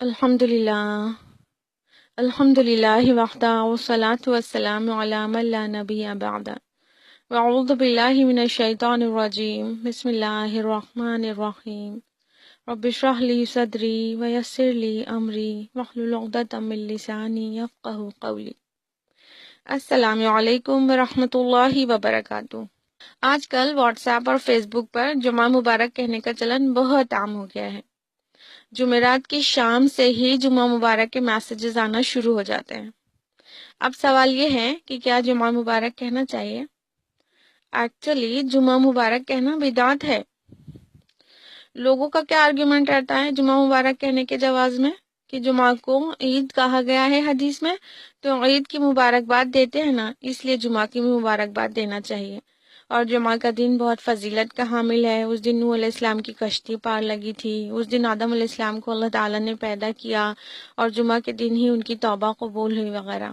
الحمدللہ الحمدللہ وحدہ والصلاة والسلام علی من لا نبی بعد واعوذ باللہ من الشیطان الرجیم بسم اللہ الرحمن الرحیم رب اشرح لی صدری ویسر لی امری واحلل عقدۃ من لسانی یفقہوا قولی۔ السلام علیکم ورحمۃ اللہ وبرکاتہ۔ آج کل واٹس ایپ اور فیس بک پر جمعہ مبارک کہنے کا چلن بہت عام ہو گیا ہے۔ جمعرات کی شام سے ہی جمعہ مبارک کے میسیجز آنا شروع ہو جاتے ہیں۔ اب سوال یہ ہے کہ کیا جمعہ مبارک کہنا چاہیے؟ ایکچولی جمعہ مبارک کہنا بدعت ہے۔ لوگوں کا کیا آرگیومنٹ رہتا ہے جمعہ مبارک کہنے کے جواز میں کہ جمعہ کو عید کہا گیا ہے حدیث میں، تو عید کی مبارکباد دیتے ہیں نا، اس لیے جمعہ کی مبارکباد دینا چاہیے۔ اور جمعہ کا دن بہت فضیلت کا حامل ہے۔ اس دن نوح علیہ السلام کی کشتی پار لگی تھی، اس دن آدم علیہ السلام کو اللہ تعالیٰ نے پیدا کیا اور جمعہ کے دن ہی ان کی توبہ قبول ہوئی وغیرہ۔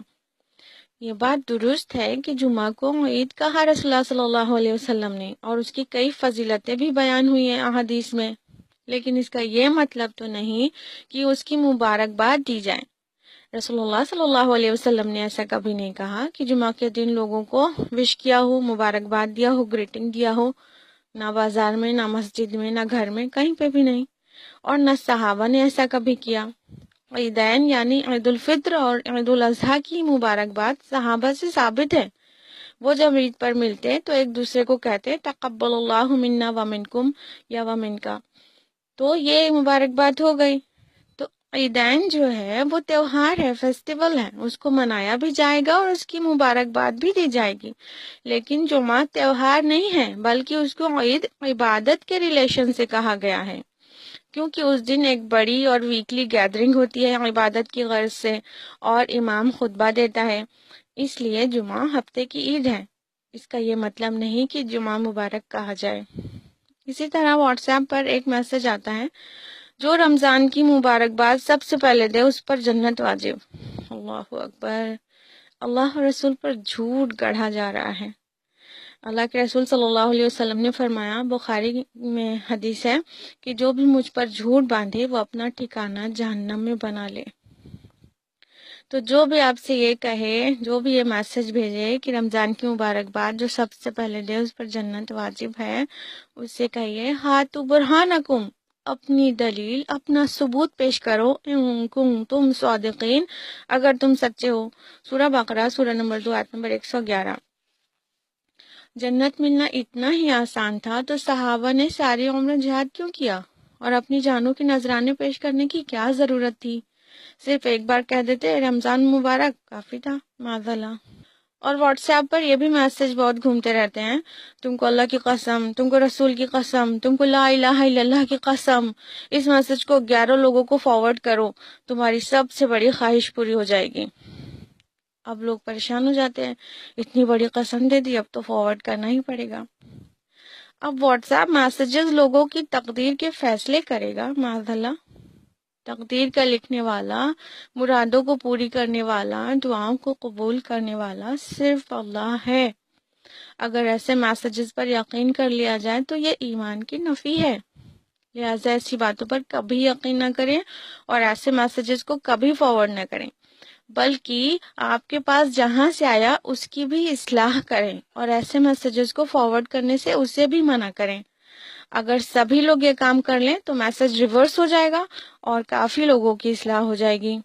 یہ بات درست ہے کہ جمعہ کو عید کہا رسول اللہ صلی اللہ علیہ وسلم نے، اور اس کی کئی فضیلتیں بھی بیان ہوئی ہیں احادیث میں، لیکن اس کا یہ مطلب تو نہیں کہ اس کی مبارکباد دی جائے۔ رسول اللہ صلی اللہ علیہ وسلم نے ایسا کبھی نہیں کہا کہ جمعہ کے دن لوگوں کو وش کیا ہو، مبارکباد دیا ہو، گریٹنگ دیا ہو، نہ بازار میں، نہ مسجد میں، نہ گھر میں، کہیں پہ بھی نہیں، اور نہ صحابہ نے ایسا کبھی کیا۔ عیدین یعنی عید الفطر اور عید الاضحیٰ کی مبارکباد صحابہ سے ثابت ہے۔ وہ جب عید پر ملتے تو ایک دوسرے کو کہتے تقبل اللہ منا ومنکم یا ومنکا، تو یہ مبارکباد ہو گئی۔ تو عیدین جو ہے وہ تہوار ہے، فیسٹیول ہے، اس کو منایا بھی جائے گا اور اس کی مبارکباد بھی دی جائے گی۔ لیکن جمعہ تہوار نہیں ہے، بلکہ اس کو عید عبادت کے ریلیشن سے کہا گیا ہے، کیونکہ اس دن ایک بڑی اور ویکلی گیدرنگ ہوتی ہے عبادت کی غرض سے، اور امام خطبہ دیتا ہے، اس لیے جمعہ ہفتے کی عید ہے۔ اس کا یہ مطلب نہیں کہ جمعہ مبارک کہا جائے۔ اسی طرح واٹس ایپ پر ایک میسج آتا ہے، جو رمضان کی مبارکباد سب سے پہلے دے اس پر جنت واجب۔ اللہ اکبر! اللہ رسول پر جھوٹ گڑھا جا رہا ہے۔ اللہ کے رسول صلی اللہ علیہ وسلم نے فرمایا، بخاری میں حدیث ہے کہ جو بھی مجھ پر جھوٹ باندھے وہ اپنا ٹھکانہ جہنم میں بنا لے۔ تو جو بھی آپ سے یہ کہے، جو بھی یہ میسج بھیجے کہ رمضان کی مبارکباد جو سب سے پہلے دے اس پر جنت واجب ہے، اس سے کہیے ہاتھو برہانکم، اپنی دلیل، اپنا ثبوت پیش کرو، ان کنتم صادقین، اگر تم سچے ہو۔ سورہ بقرہ سورہ نمبر 2 آیت نمبر 111۔ جنت ملنا اتنا ہی آسان تھا تو صحابہ نے ساری عمر جہاد کیوں کیا، اور اپنی جانوں کے نذرانے پیش کرنے کی کیا ضرورت تھی؟ صرف ایک بار کہہ دیتے رمضان مبارک کافی تھا، معاذاللہ۔ اور واٹس ایپ پر یہ بھی میسج بہت گھومتے رہتے ہیں، تم کو اللہ کی قسم، تم کو رسول کی قسم، تم کو لا الہ الا اللہ کی قسم، اس میسج کو 11 لوگوں کو فارورڈ کرو، تمہاری سب سے بڑی خواہش پوری ہو جائے گی۔ اب لوگ پریشان ہو جاتے ہیں، اتنی بڑی قسم دے دی، اب تو فارورڈ کرنا ہی پڑے گا۔ اب واٹس ایپ میسیجز لوگوں کی تقدیر کے فیصلے کرے گا، معاذاللہ۔ تقدیر کا لکھنے والا، مرادوں کو پوری کرنے والا، دعاؤں کو قبول کرنے والا صرف اللہ ہے۔ اگر ایسے میسیجز پر یقین کر لیا جائے تو یہ ایمان کی نفی ہے، لہٰذا ایسی باتوں پر کبھی یقین نہ کریں اور ایسے میسیجز کو کبھی فارورڈ نہ کریں، بلکہ آپ کے پاس جہاں سے آیا اس کی بھی اصلاح کریں، اور ایسے میسیجز کو فارورڈ کرنے سے اسے بھی منع کریں۔ اگر سبھی لوگ یہ کام کر لیں تو میسج ریورس ہو جائے گا اور کافی لوگوں کی اصلاح ہو جائے گی۔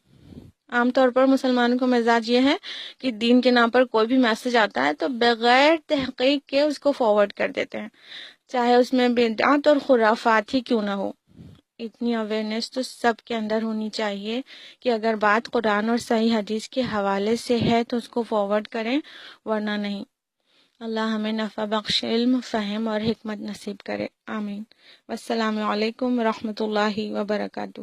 عام طور پر مسلمانوں کا مزاج یہ ہے کہ دین کے نام پر کوئی بھی میسج آتا ہے تو بغیر تحقیق کے اس کو فارورڈ کر دیتے ہیں، چاہے اس میں بدعت اور خرافات ہی کیوں نہ ہو۔ اتنی اویئرنیس تو سب کے اندر ہونی چاہیے کہ اگر بات قرآن اور صحیح حدیث کے حوالے سے ہے تو اس کو فارورڈ کریں، ورنہ نہیں۔ اللہ ہمیں نفع بخش علم، فہم اور حکمت نصیب کرے، آمین۔ والسلام علیکم ورحمۃ اللہ وبرکاتہ۔